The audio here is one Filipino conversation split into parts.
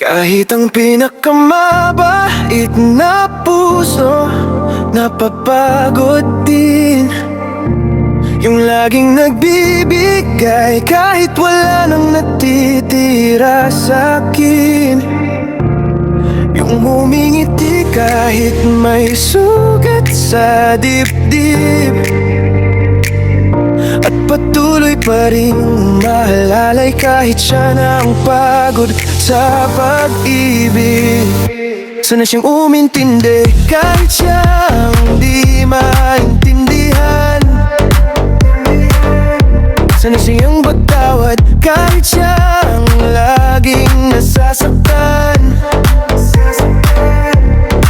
Kahit ang pinakamabait na puso napapagod din. Yung laging nagbibigay kahit wala nang natitira sa'kin. Yung humingiti kahit may sugat sa dibdib. At patuloy pa rin mahalalay kahit siya na ang pagod sa pag-ibig. Sana siyang umintindi kahit siyang di maintindihan. Sana siyang magtawad kahit siyang laging nasasaktan.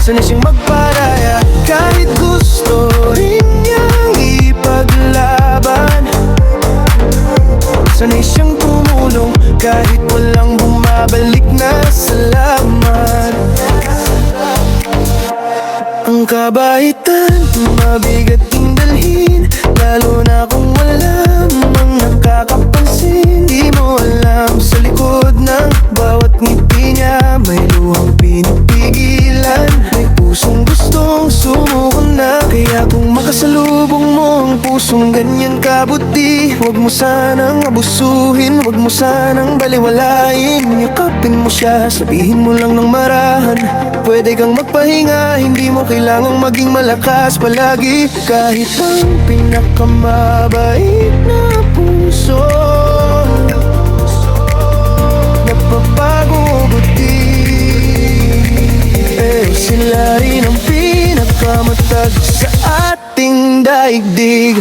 Sana siyang magparaya kahit gusto rin niyang ipaglaban. Sana'y siyang tumulong kahit walang bumabalik na salamat. Ang kabaitan, mabigat ding dalhin, lalo na kung wala mang nakakapansin. Di mo alam sa likod ng bawat ngiti niya may luhang pinipigilan. May pusong gustong sumuko na, kaya kung makasalubong mo ang pusong ganyan kabuti, huwag mo sanang abusuhin, huwag mo sanang baliwalain. Yakapin mo siya, sabihin mo lang ng marahan. Pwede kang magpahinga, hindi mo kailangang maging malakas palagi. Kahit ang pinakamabait na puso napapagod din. Pero sila rin ang pinakamatag sa ating daigdig.